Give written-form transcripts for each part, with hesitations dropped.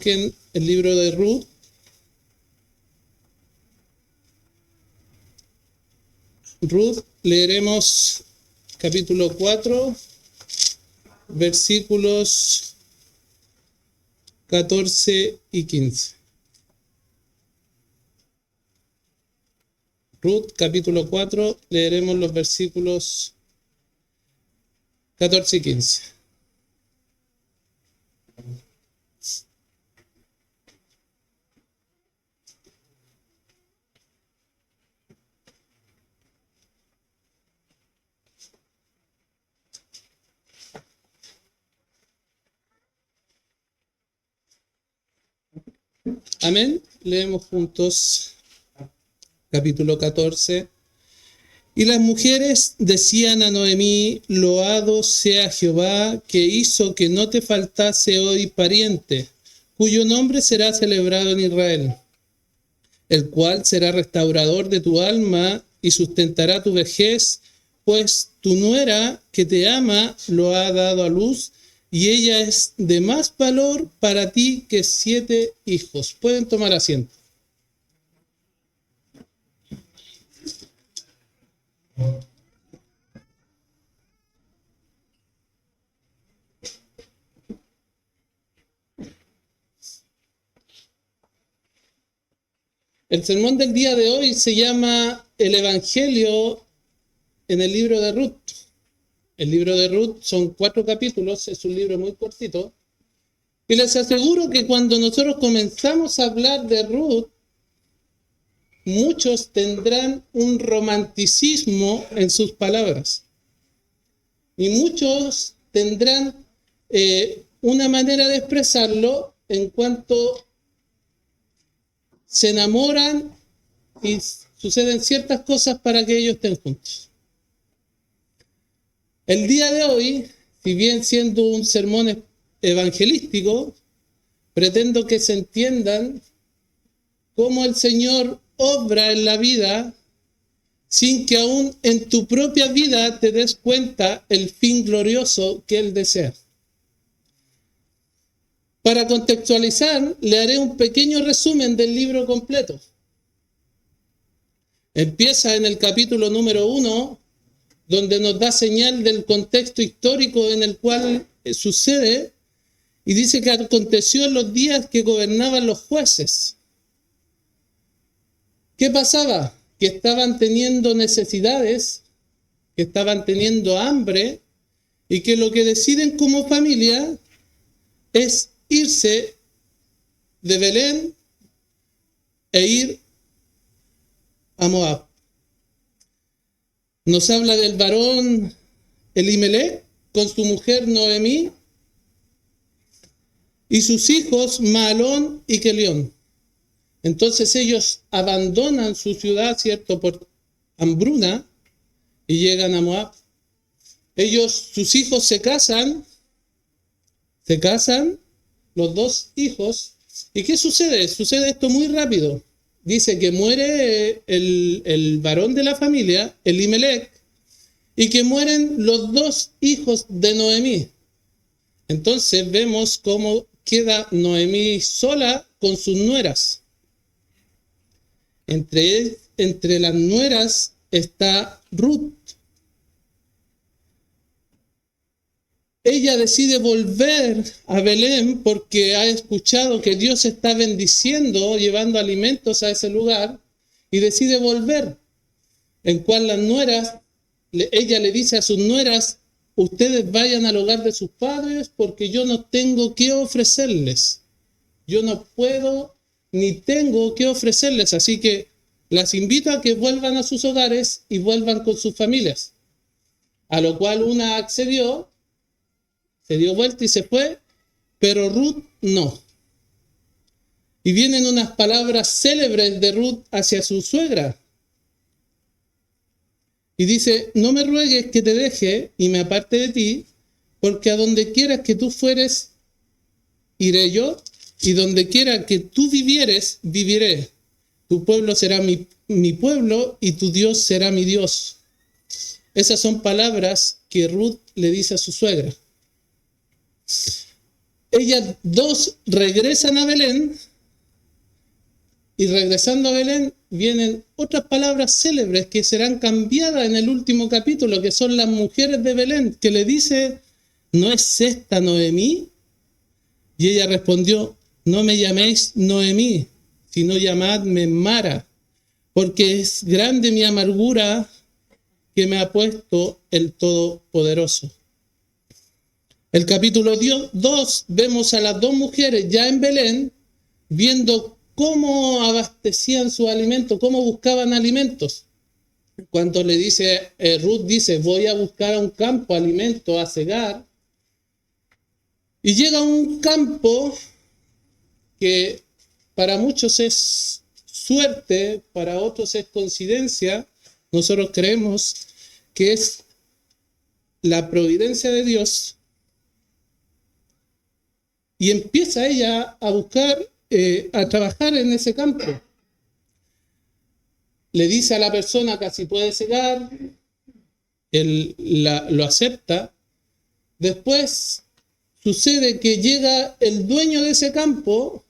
En el libro de Ruth. Ruth, leeremos capítulo 4, versículos 14 y 15. Ruth, capítulo 4, leeremos los versículos 14 y 15. Amén. Leemos juntos capítulo 14. Y las mujeres decían a Noemí: loado sea Jehová, que hizo que no te faltase hoy pariente, cuyo nombre será celebrado en Israel, el cual será restaurador de tu alma y sustentará tu vejez, pues tu nuera que te ama lo ha dado a luz, y ella es de más valor para ti que 7 hijos. Pueden tomar asiento. El sermón del día de hoy se llama El Evangelio en el libro de Ruth. El libro de Ruth son 4 capítulos, es un libro muy cortito. Y les aseguro que cuando nosotros comenzamos a hablar de Ruth, muchos tendrán un romanticismo en sus palabras. Y muchos tendrán una manera de expresarlo en cuanto se enamoran y suceden ciertas cosas para que ellos estén juntos. El día de hoy, si bien siendo un sermón evangelístico, pretendo que se entiendan cómo el Señor obra en la vida sin que aún en tu propia vida te des cuenta el fin glorioso que Él desea. Para contextualizar, le haré un pequeño resumen del libro completo. Empieza en el capítulo número 1, donde nos da señal del contexto histórico en el cual sucede, y dice que aconteció en los días que gobernaban los jueces. ¿Qué pasaba? Que estaban teniendo necesidades, que estaban teniendo hambre, y que lo que deciden como familia es irse de Belén e ir a Moab. Nos habla del varón Elimelech con su mujer Noemí y sus hijos Mahalón y Kelión. Entonces ellos abandonan su ciudad, ¿cierto?, por hambruna y llegan a Moab. Sus hijos se casan, los 2 hijos. ¿Y qué sucede? Sucede esto muy rápido. Dice que muere el varón de la familia, Elimelech, y que mueren los 2 hijos de Noemí. Entonces vemos cómo queda Noemí sola con sus nueras. Entre las nueras está Ruth. Ella decide volver a Belén porque ha escuchado que Dios está bendiciendo, llevando alimentos a ese lugar, y decide volver. En cual las nueras, ella le dice a sus nueras: ustedes vayan al hogar de sus padres porque yo no tengo que ofrecerles. Yo no puedo ni tengo que ofrecerles, así que las invito a que vuelvan a sus hogares y vuelvan con sus familias. A lo cual una accedió, se dio vuelta y se fue, pero Ruth no. Y vienen unas palabras célebres de Ruth hacia su suegra. Y dice: no me ruegues que te deje y me aparte de ti, porque a donde quieras que tú fueres, iré yo, y donde quiera que tú vivieres, viviré. Tu pueblo será mi pueblo y tu Dios será mi Dios. Esas son palabras que Ruth le dice a su suegra. ellas dos regresan a Belén, y regresando a Belén vienen otras palabras célebres que serán cambiadas en el último capítulo, que son las mujeres de Belén, que le dice, ¿no es esta Noemí? Y ella respondió, no me llaméis Noemí, sino llamadme Mara, porque es grande mi amargura que me ha puesto el Todopoderoso. El capítulo 2 vemos a las dos mujeres ya en Belén, viendo cómo abastecían su alimento, cómo buscaban alimentos. Cuando le dice, Ruth dice, voy a buscar a un campo alimento, a cegar, y llega a un campo que para muchos es suerte, para otros es coincidencia. Nosotros creemos que es la providencia de Dios. Y empieza ella a buscar, a trabajar en ese campo. Le dice a la persona que si puede cegar, él lo acepta. Después sucede que llega el dueño de ese campo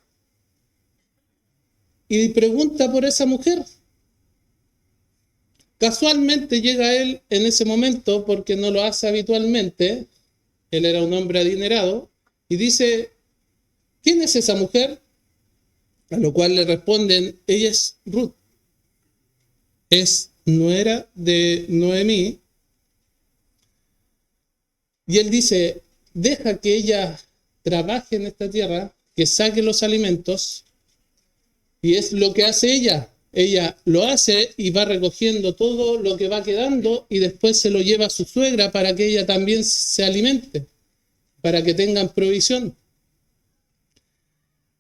y pregunta por esa mujer. Casualmente llega él en ese momento, porque no lo hace habitualmente. Él era un hombre adinerado y dice, ¿quién es esa mujer? A lo cual le responden, ella es Ruth, es nuera de Noemí. Y él dice, deja que ella trabaje en esta tierra, que saque los alimentos, y es lo que hace ella. Ella lo hace y va recogiendo todo lo que va quedando y después se lo lleva a su suegra para que ella también se alimente, para que tengan provisión.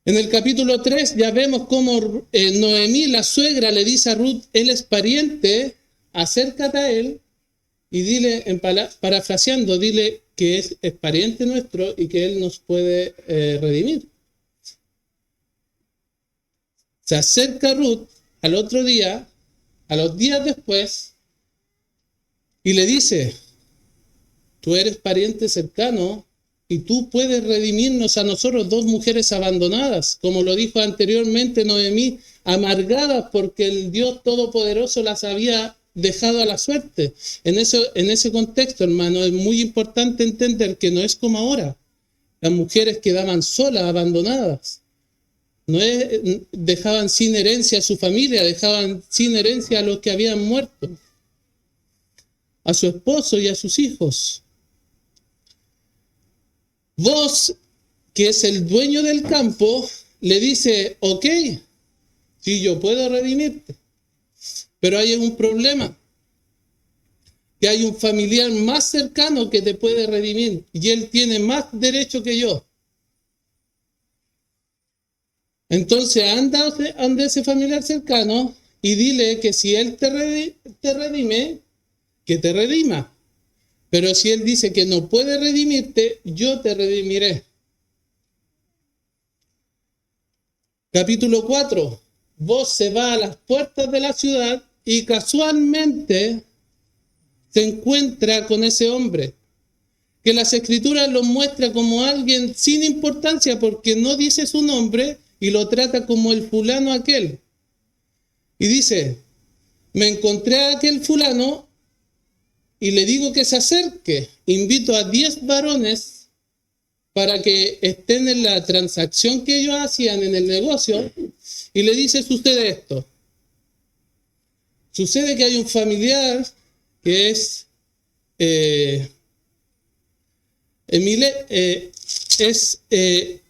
En el capítulo 3 ya vemos cómo Noemí, la suegra, le dice a Ruth, él es pariente, acércate a él y dile, parafraseando, dile que es pariente nuestro y que él nos puede redimir. Se acerca Ruth al otro día, a los días después, y le dice, tú eres pariente cercano y tú puedes redimirnos a nosotros, dos mujeres abandonadas, como lo dijo anteriormente Noemí, amargadas porque el Dios Todopoderoso las había dejado a la suerte. En ese contexto, hermano, es muy importante entender que no es como ahora. Las mujeres quedaban solas, abandonadas. Dejaban sin herencia a su familia, dejaban sin herencia a los que habían muerto, a su esposo y a sus hijos. Vos, que es el dueño del campo, le dice, ok, sí, yo puedo redimirte, pero hay un problema, que hay un familiar más cercano que te puede redimir y él tiene más derecho que yo. Entonces anda a ese familiar cercano y dile que si él te redime, que te redima. Pero si él dice que no puede redimirte, yo te redimiré. Capítulo 4. Vos se va a las puertas de la ciudad y casualmente se encuentra con ese hombre, que las escrituras lo muestra como alguien sin importancia porque no dice su nombre y lo trata como el fulano aquel. Y dice, me encontré a aquel fulano y le digo que se acerque. Invito a 10 varones para que estén en la transacción que ellos hacían en el negocio. Y le dice, sucede esto. Sucede que hay un familiar que es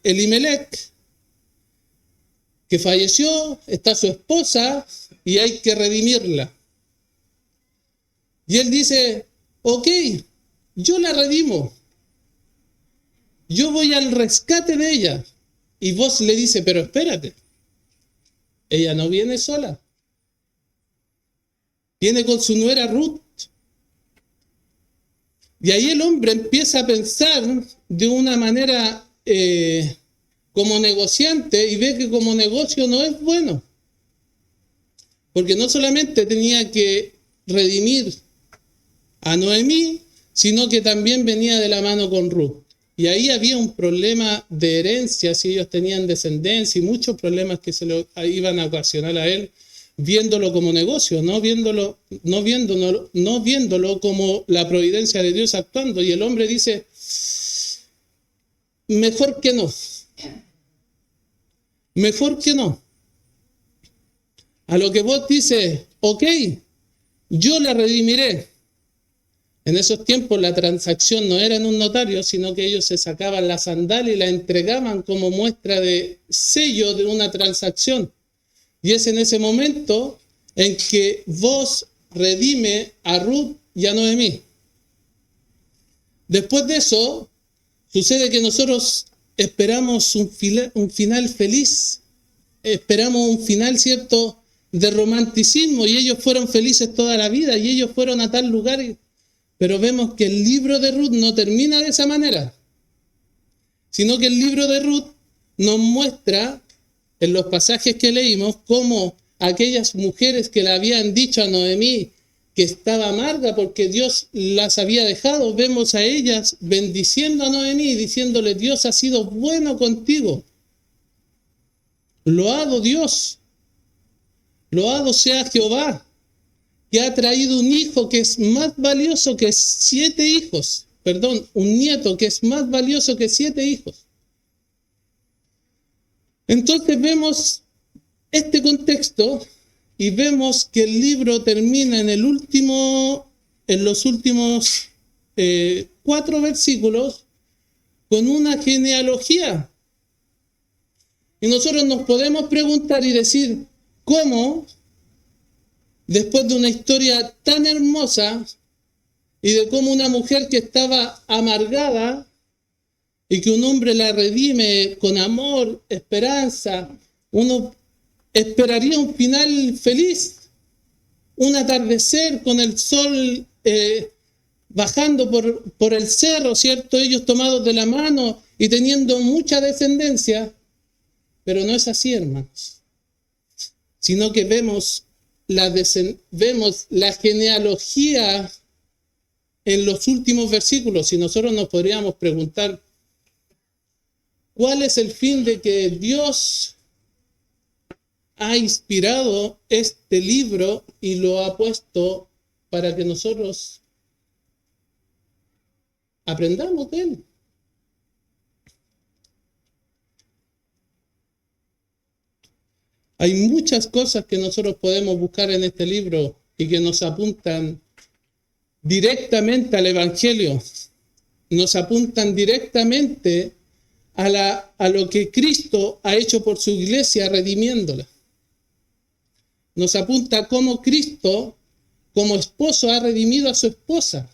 Elimelech, que falleció, está su esposa y hay que redimirla. Y él dice, ok, yo la redimo. Yo voy al rescate de ella. Y vos le dice, pero espérate, ella no viene sola. Viene con su nuera Ruth. Y ahí el hombre empieza a pensar de una manera como negociante y ve que como negocio no es bueno. Porque no solamente tenía que redimir a Noemí, sino que también venía de la mano con Ruth. Y ahí había un problema de herencia, si ellos tenían descendencia y muchos problemas que se lo iban a ocasionar a él, viéndolo como negocio, no viéndolo como la providencia de Dios actuando. Y el hombre dice, mejor que no. Mejor que no. A lo que vos dices, ok, yo la redimiré. En esos tiempos la transacción no era en un notario, sino que ellos se sacaban la sandalia y la entregaban como muestra de sello de una transacción. Y es en ese momento en que vos redime a Ruth y a Noemí. Después de eso, sucede que nosotros esperamos un final feliz, esperamos un final, ¿cierto?, de romanticismo, y ellos fueron felices toda la vida, y ellos fueron a tal lugar, pero vemos que el libro de Ruth no termina de esa manera, sino que el libro de Ruth nos muestra, en los pasajes que leímos, cómo aquellas mujeres que le habían dicho a Noemí que estaba amarga porque Dios las había dejado, vemos a ellas bendiciendo a Noemí y diciéndole, Dios ha sido bueno contigo. Loado Dios, loado sea Jehová, que ha traído un hijo que es más valioso que 7 hijos. Perdón, un nieto que es más valioso que 7 hijos. Entonces vemos este contexto y vemos que el libro termina en los últimos 4 versículos con una genealogía. Y nosotros nos podemos preguntar y decir, ¿cómo, después de una historia tan hermosa y de cómo una mujer que estaba amargada y que un hombre la redime con amor, esperanza, uno esperaría un final feliz, un atardecer con el sol bajando por el cerro, ¿cierto? Ellos tomados de la mano y teniendo mucha descendencia, pero no es así, hermanos, sino que vemos la genealogía en los últimos versículos, y nosotros nos podríamos preguntar, ¿cuál es el fin de que Dios ha inspirado este libro y lo ha puesto para que nosotros aprendamos de él? Hay muchas cosas que nosotros podemos buscar en este libro y que nos apuntan directamente al Evangelio, nos apuntan directamente a lo que Cristo ha hecho por su iglesia redimiéndola. Nos apunta cómo Cristo, como esposo, ha redimido a su esposa.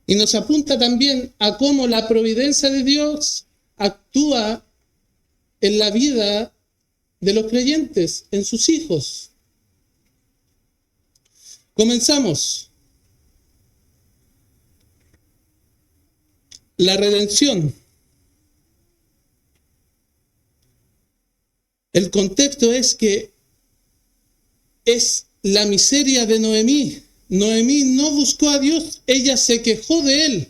Y nos apunta también a cómo la providencia de Dios actúa en la vida de los creyentes, en sus hijos. Comenzamos. La redención. El contexto es que es la miseria de Noemí. Noemí no buscó a Dios, ella se quejó de él.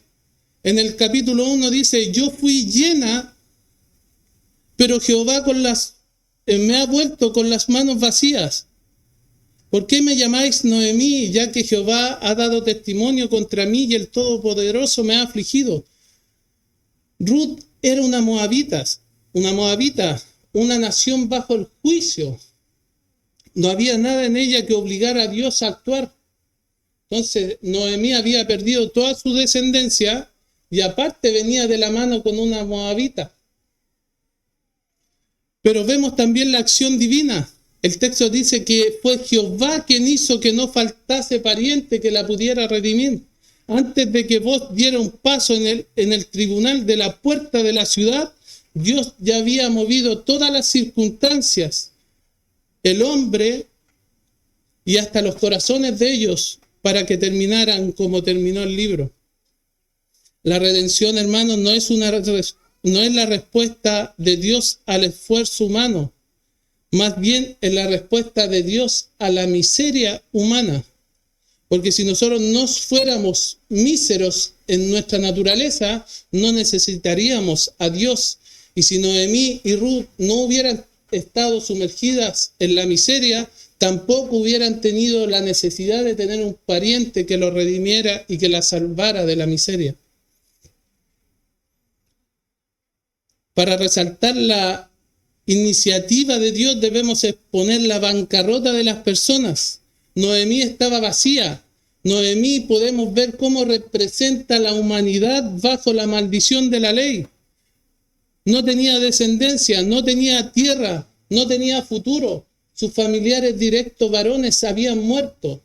En el capítulo 1 dice, yo fui llena, pero Jehová me ha vuelto con las manos vacías. ¿Por qué me llamáis Noemí, ya que Jehová ha dado testimonio contra mí y el Todopoderoso me ha afligido? Ruth era una moabita, una nación bajo el juicio. No había nada en ella que obligara a Dios a actuar. Entonces, Noemí había perdido toda su descendencia y aparte venía de la mano con una moabita. Pero vemos también la acción divina. El texto dice que fue Jehová quien hizo que no faltase pariente que la pudiera redimir. Antes de que vos diera un paso en el tribunal de la puerta de la ciudad, Dios ya había movido todas las circunstancias, el hombre y hasta los corazones de ellos para que terminaran como terminó el libro. La redención, hermanos, no es la respuesta de Dios al esfuerzo humano, más bien es la respuesta de Dios a la miseria humana. Porque si nosotros no fuéramos míseros en nuestra naturaleza, no necesitaríamos a Dios. Y si Noemí y Ruth no hubieran estado sumergidas en la miseria, tampoco hubieran tenido la necesidad de tener un pariente que lo redimiera y que la salvara de la miseria. Para resaltar la iniciativa de Dios debemos exponer la bancarrota de las personas. Noemí estaba vacía. Noemí podemos ver cómo representa la humanidad bajo la maldición de la ley. No tenía descendencia, no tenía tierra, no tenía futuro. Sus familiares directos varones habían muerto.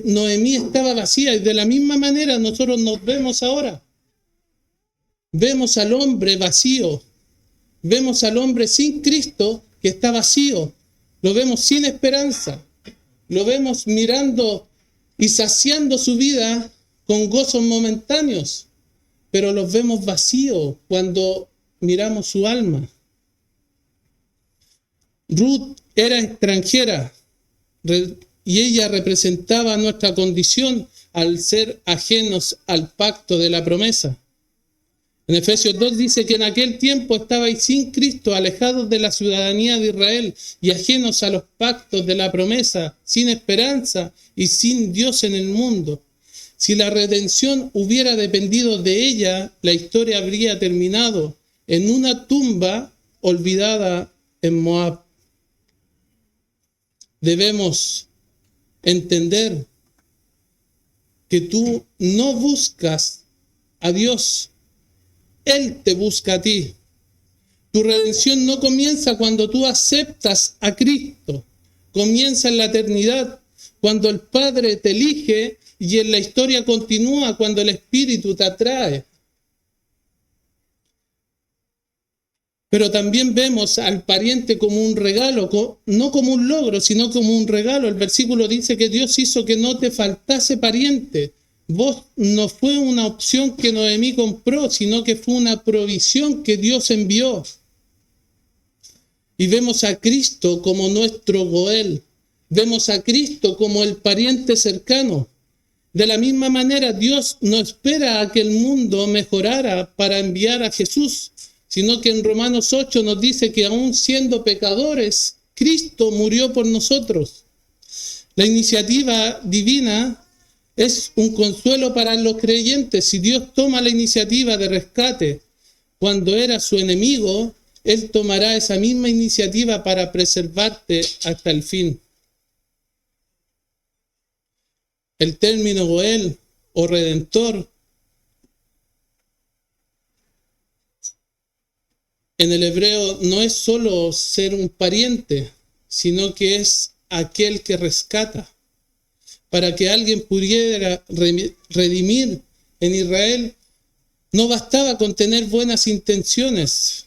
Noemí estaba vacía y de la misma manera nosotros nos vemos ahora. Vemos al hombre vacío, vemos al hombre sin Cristo que está vacío, lo vemos sin esperanza, lo vemos mirando y saciando su vida con gozos momentáneos, pero los vemos vacíos cuando miramos su alma. Ruth era extranjera y ella representaba nuestra condición al ser ajenos al pacto de la promesa. En Efesios 2 dice que en aquel tiempo estabais sin Cristo, alejados de la ciudadanía de Israel y ajenos a los pactos de la promesa, sin esperanza y sin Dios en el mundo. Si la redención hubiera dependido de ella, la historia habría terminado en una tumba olvidada en Moab. Debemos entender que tú no buscas a Dios, Él te busca a ti. Tu redención no comienza cuando tú aceptas a Cristo. Comienza en la eternidad, cuando el Padre te elige, y en la historia continúa cuando el Espíritu te atrae. Pero también vemos al pariente como un regalo, no como un logro, sino como un regalo. El versículo dice que Dios hizo que no te faltase pariente. Vos no fue una opción que Noemí compró, sino que fue una provisión que Dios envió. Y vemos a Cristo como nuestro Goel. Vemos a Cristo como el pariente cercano. De la misma manera, Dios no espera a que el mundo mejorara para enviar a Jesús, sino que en Romanos 8 nos dice que aún siendo pecadores, Cristo murió por nosotros. La iniciativa divina es un consuelo para los creyentes. Si Dios toma la iniciativa de rescate cuando era su enemigo, Él tomará esa misma iniciativa para preservarte hasta el fin. El término Goel o Redentor en el hebreo no es solo ser un pariente, sino que es aquel que rescata. Para que alguien pudiera redimir en Israel, no bastaba con tener buenas intenciones.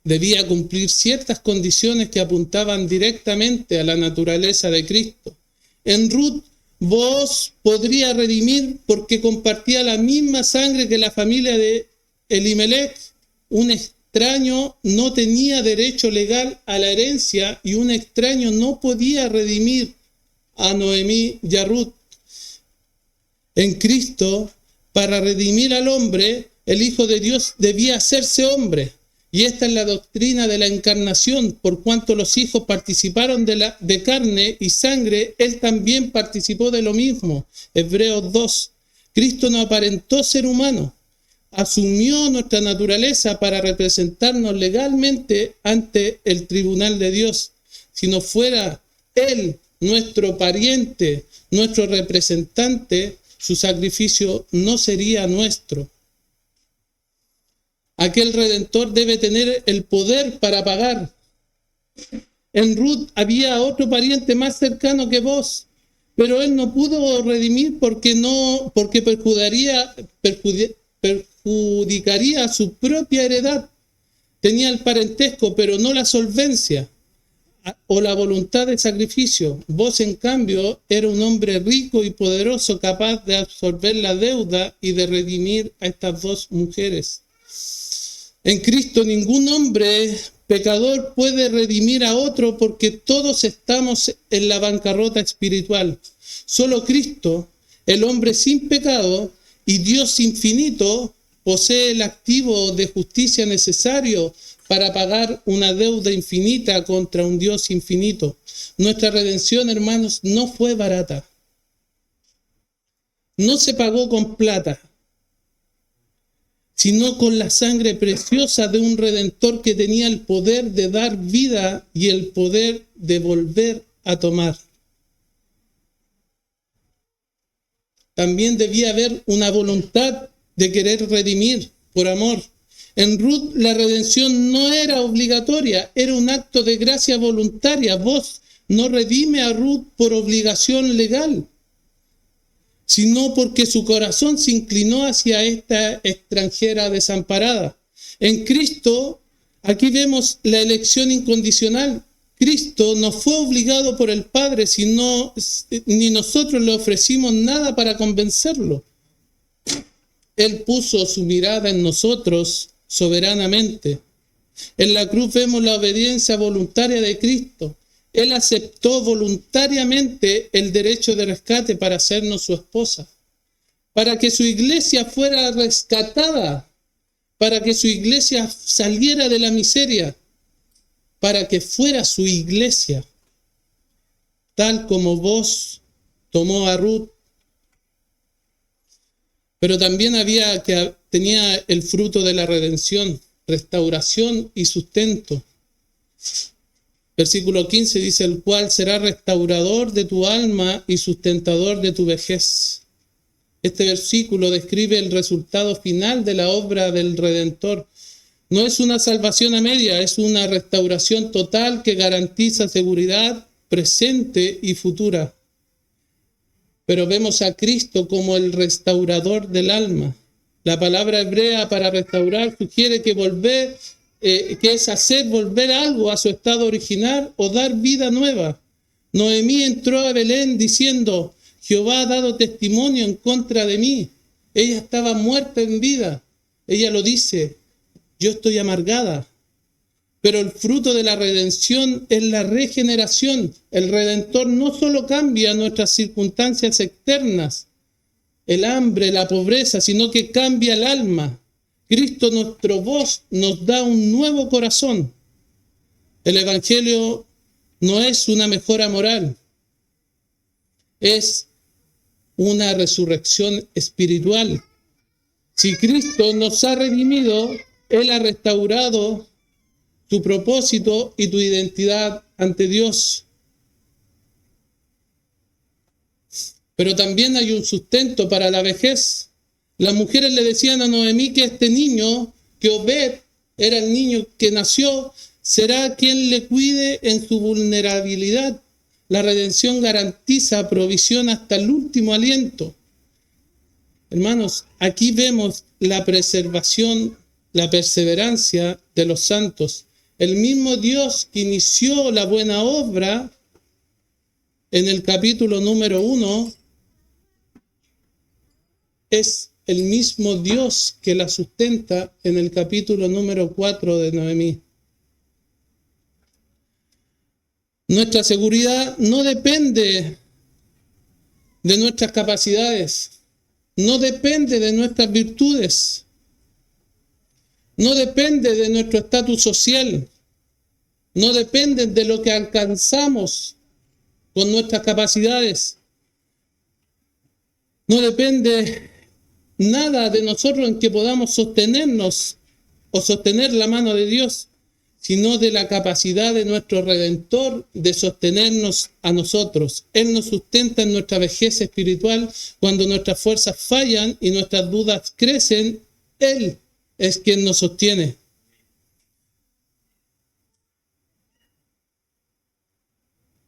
Debía cumplir ciertas condiciones que apuntaban directamente a la naturaleza de Cristo. En Ruth, Booz podría redimir porque compartía la misma sangre que la familia de Elimelech. Un extraño no tenía derecho legal a la herencia y un extraño no podía redimir a Noemí y a Ruth. En Cristo, para redimir al hombre, el Hijo de Dios debía hacerse hombre. Y esta es la doctrina de la encarnación. Por cuanto los hijos participaron de carne y sangre, Él también participó de lo mismo. Hebreos 2. Cristo no aparentó ser humano. Asumió nuestra naturaleza para representarnos legalmente ante el tribunal de Dios. Si no fuera Él nuestro pariente, nuestro representante, su sacrificio no sería nuestro. Aquel redentor debe tener el poder para pagar. En Ruth había otro pariente más cercano que vos, pero él no pudo redimir porque perjudicaría a su propia heredad. Tenía el parentesco, pero no la solvencia o la voluntad de sacrificio. Vos, en cambio, era un hombre rico y poderoso, capaz de absorber la deuda y de redimir a estas dos mujeres. En Cristo ningún hombre pecador puede redimir a otro porque todos estamos en la bancarrota espiritual. Solo Cristo, el hombre sin pecado y Dios infinito, posee el activo de justicia necesario para pagar una deuda infinita contra un Dios infinito. Nuestra redención, hermanos, no fue barata. No se pagó con plata, sino con la sangre preciosa de un Redentor que tenía el poder de dar vida y el poder de volver a tomar. También debía haber una voluntad de querer redimir por amor. En Ruth la redención no era obligatoria, era un acto de gracia voluntaria. Vos no redime a Ruth por obligación legal, sino porque su corazón se inclinó hacia esta extranjera desamparada. En Cristo, aquí vemos la elección incondicional. Cristo no fue obligado por el Padre, ni nosotros le ofrecimos nada para convencerlo. Él puso su mirada en nosotros soberanamente. En la cruz vemos la obediencia voluntaria de Cristo. Él aceptó voluntariamente el derecho de rescate para hacernos su esposa, para que su iglesia fuera rescatada, para que su iglesia saliera de la miseria, para que fuera su iglesia, tal como vos tomó a Ruth. Pero también tenía el fruto de la redención, restauración y sustento. Versículo 15 dice, el cual será restaurador de tu alma y sustentador de tu vejez. Este versículo describe el resultado final de la obra del Redentor. No es una salvación a media, es una restauración total que garantiza seguridad presente y futura. Pero vemos a Cristo como el restaurador del alma. La palabra hebrea para restaurar sugiere que es hacer volver algo a su estado original o dar vida nueva. Noemí entró a Belén diciendo, Jehová ha dado testimonio en contra de mí. Ella estaba muerta en vida. Ella lo dice, yo estoy amargada. Pero el fruto de la redención es la regeneración. El Redentor no solo cambia nuestras circunstancias externas, el hambre, la pobreza, sino que cambia el alma. Cristo, nuestro voz, nos da un nuevo corazón. El Evangelio no es una mejora moral, es una resurrección espiritual. Si Cristo nos ha redimido, Él ha restaurado tu propósito y tu identidad ante Dios. Pero también hay un sustento para la vejez. Las mujeres le decían a Noemí que este niño, que Obed era el niño que nació, será quien le cuide en su vulnerabilidad. La redención garantiza provisión hasta el último aliento. Hermanos, aquí vemos la preservación, la perseverancia de los santos. El mismo Dios que inició la buena obra en el capítulo número 1 es el mismo Dios que la sustenta en el capítulo número 4 de Noemí. Nuestra seguridad no depende de nuestras capacidades, no depende de nuestras virtudes, no depende de nuestro estatus social, no depende de lo que alcanzamos con nuestras capacidades, no depende nada de nosotros en que podamos sostenernos o sostener la mano de Dios, sino de la capacidad de nuestro Redentor de sostenernos a nosotros. Él nos sustenta en nuestra vejez espiritual cuando nuestras fuerzas fallan y nuestras dudas crecen. Él es quien nos sostiene.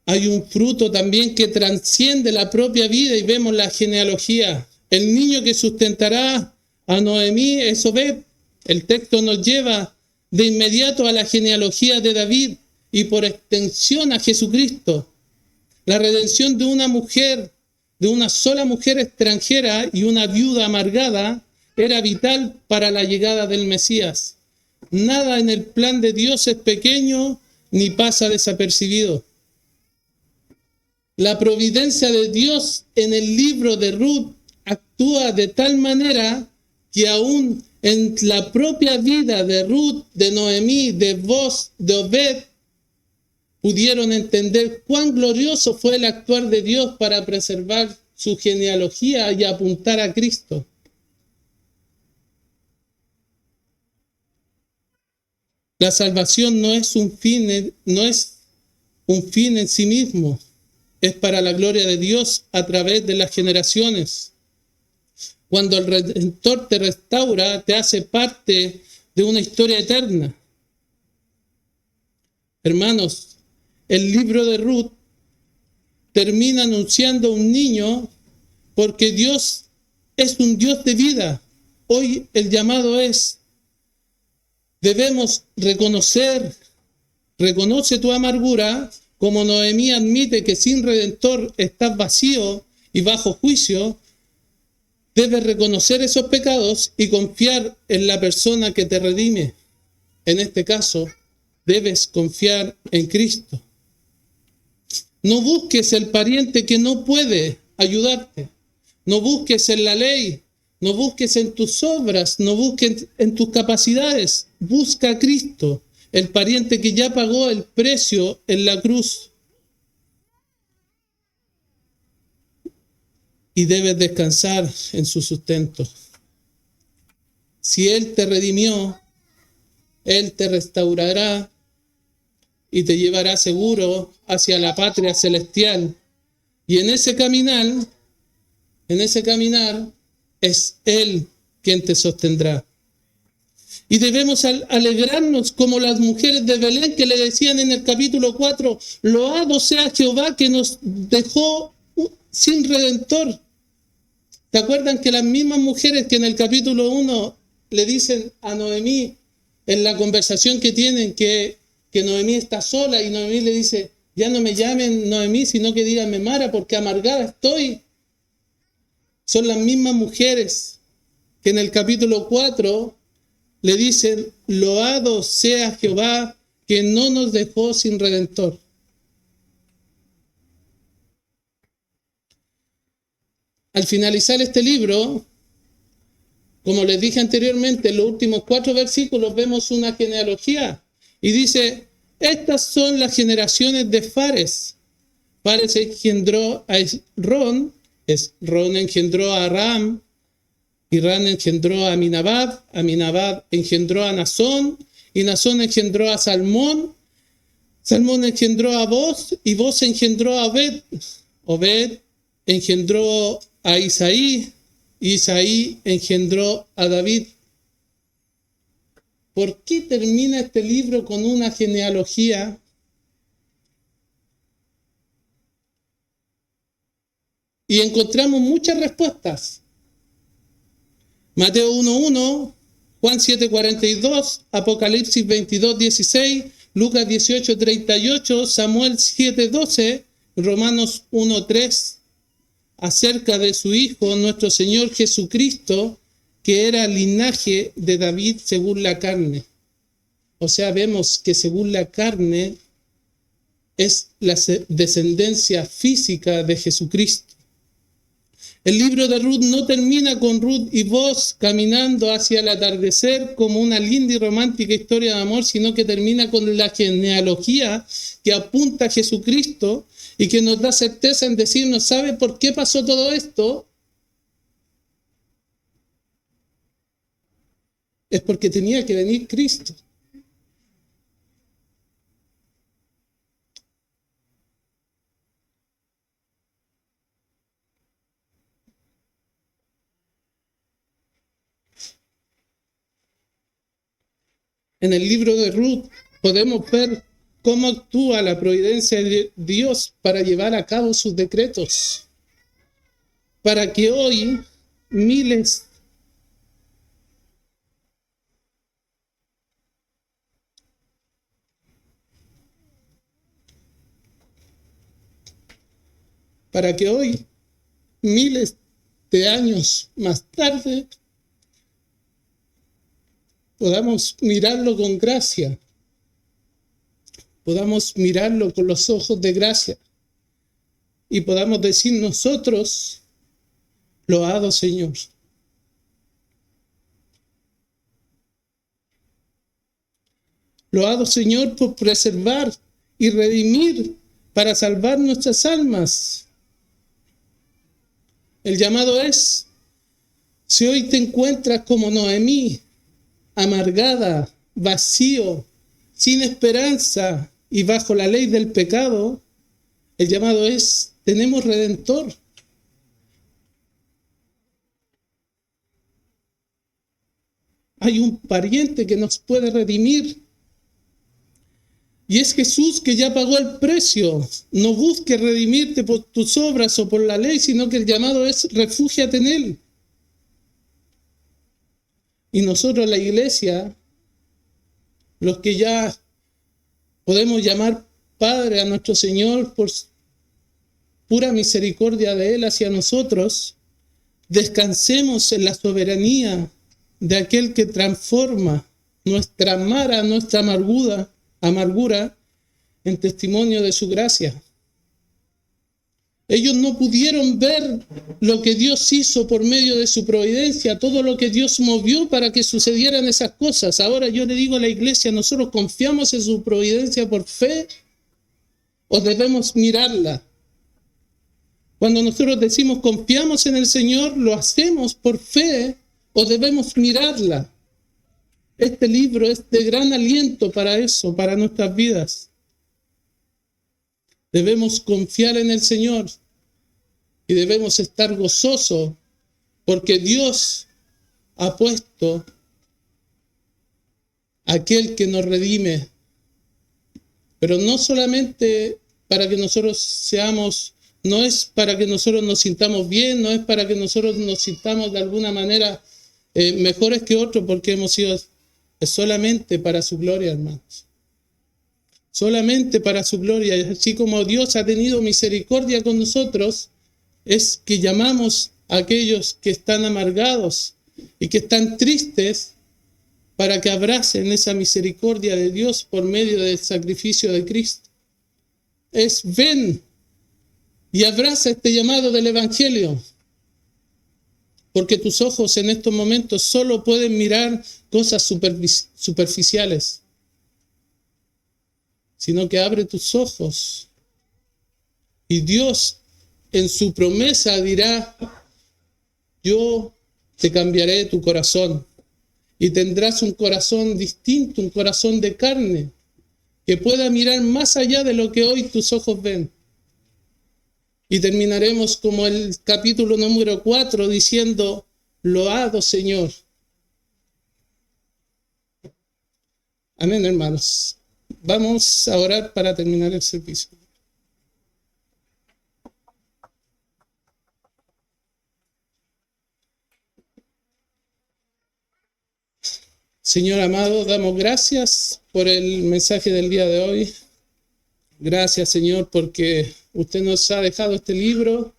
Hay un fruto también que trasciende la propia vida y vemos la genealogía. El niño que sustentará a Noemí es Obed. El texto nos lleva de inmediato a la genealogía de David y por extensión a Jesucristo. La redención de una mujer, de una sola mujer extranjera y una viuda amargada, era vital para la llegada del Mesías. Nada en el plan de Dios es pequeño ni pasa desapercibido. La providencia de Dios en el libro de Ruth actúa de tal manera que aún en la propia vida de Ruth, de Noemí, de Boaz, de Obed, pudieron entender cuán glorioso fue el actuar de Dios para preservar su genealogía y apuntar a Cristo. La salvación no es un fin en sí mismo, es para la gloria de Dios a través de las generaciones. Cuando el Redentor te restaura, te hace parte de una historia eterna. Hermanos, el libro de Ruth termina anunciando a un niño porque Dios es un Dios de vida. Hoy el llamado es, debemos reconoce tu amargura, como Noemí admite que sin Redentor estás vacío y bajo juicio. Debes reconocer esos pecados y confiar en la persona que te redime. En este caso, debes confiar en Cristo. No busques el pariente que no puede ayudarte. No busques en la ley. No busques en tus obras. No busques en tus capacidades. Busca a Cristo, el pariente que ya pagó el precio en la cruz. Y debes descansar en su sustento. Si Él te redimió, Él te restaurará y te llevará seguro hacia la patria celestial. Y en ese caminar es Él quien te sostendrá. Y debemos alegrarnos como las mujeres de Belén que le decían en el capítulo 4, loado sea Jehová que nos dejó sin redentor. ¿Se acuerdan que las mismas mujeres que en el capítulo 1 le dicen a Noemí, en la conversación que tienen, que Noemí está sola y Noemí le dice, ya no me llamen Noemí, sino que díganme Mara, porque amargada estoy? Son las mismas mujeres que en el capítulo 4 le dicen, loado sea Jehová que no nos dejó sin redentor. Al finalizar este libro, como les dije anteriormente, en los últimos 4 versículos vemos una genealogía y dice, estas son las generaciones de Fares. Fares engendró a Esrón, Esrón engendró a Ram, y Ram engendró a Aminabad, Aminabad engendró a Nazón, y Nazón engendró a Salmón, Salmón engendró a Boaz, y Boaz engendró a Obed, Obed engendró a Isaí, y Isaí engendró a David. ¿Por qué termina este libro con una genealogía? Y encontramos muchas respuestas. Mateo 1:1, Juan 7:42, Apocalipsis 22:16, Lucas 18:38, Samuel 7:12, Romanos 1:3, acerca de su Hijo, nuestro Señor Jesucristo, que era linaje de David según la carne. O sea, vemos que según la carne es la descendencia física de Jesucristo. El libro de Ruth no termina con Ruth y Boaz caminando hacia el atardecer como una linda y romántica historia de amor, sino que termina con la genealogía que apunta a Jesucristo y que nos da certeza en decirnos, ¿sabe por qué pasó todo esto? Es porque tenía que venir Cristo. En el libro de Ruth podemos ver cómo actúa la providencia de Dios para llevar a cabo sus decretos. Para que hoy miles de años más tarde podamos mirarlo con gracia, podamos mirarlo con los ojos de gracia y podamos decir nosotros, loado Señor. Loado Señor por preservar y redimir para salvar nuestras almas. El llamado es, si hoy te encuentras como Noemí, amargada, vacío, sin esperanza y bajo la ley del pecado, el llamado es, tenemos Redentor. Hay un pariente que nos puede redimir. Y es Jesús que ya pagó el precio. No busques redimirte por tus obras o por la ley, sino que el llamado es refúgiate en Él. Y nosotros, la iglesia, los que ya podemos llamar Padre a nuestro Señor por pura misericordia de Él hacia nosotros, descansemos en la soberanía de aquel que transforma nuestra mara, nuestra amargura en testimonio de su gracia. Ellos no pudieron ver lo que Dios hizo por medio de su providencia, todo lo que Dios movió para que sucedieran esas cosas. Ahora yo le digo a la iglesia, ¿nosotros confiamos en su providencia por fe o debemos mirarla? Cuando nosotros decimos confiamos en el Señor, ¿lo hacemos por fe o debemos mirarla? Este libro es de gran aliento para eso, para nuestras vidas. Debemos confiar en el Señor y debemos estar gozosos porque Dios ha puesto a aquel que nos redime. Pero no solamente para que nosotros no es para que nosotros nos sintamos bien, no es para que nosotros nos sintamos de alguna manera mejores que otros porque hemos sido, es solamente para su gloria, hermanos. Solamente para su gloria, así como Dios ha tenido misericordia con nosotros, es que llamamos a aquellos que están amargados y que están tristes para que abracen esa misericordia de Dios por medio del sacrificio de Cristo. Ven y abraza este llamado del Evangelio, porque tus ojos en estos momentos solo pueden mirar cosas superficiales, sino que abre tus ojos y Dios en su promesa dirá, yo te cambiaré tu corazón y tendrás un corazón distinto, un corazón de carne, que pueda mirar más allá de lo que hoy tus ojos ven. Y terminaremos como el capítulo número 4 diciendo, loado Señor. Amén, hermanos. Vamos a orar para terminar el servicio. Señor amado, damos gracias por el mensaje del día de hoy. Gracias, Señor, porque usted nos ha dejado este libro,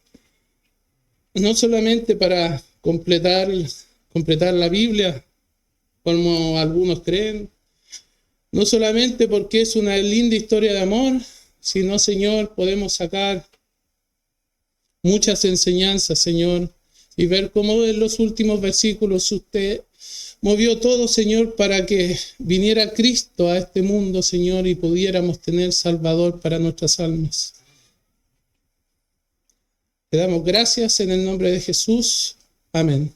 no solamente para completar la Biblia, como algunos creen, no solamente porque es una linda historia de amor, sino, Señor, podemos sacar muchas enseñanzas, Señor, y ver cómo en los últimos versículos usted movió todo, Señor, para que viniera Cristo a este mundo, Señor, y pudiéramos tener Salvador para nuestras almas. Te damos gracias en el nombre de Jesús. Amén.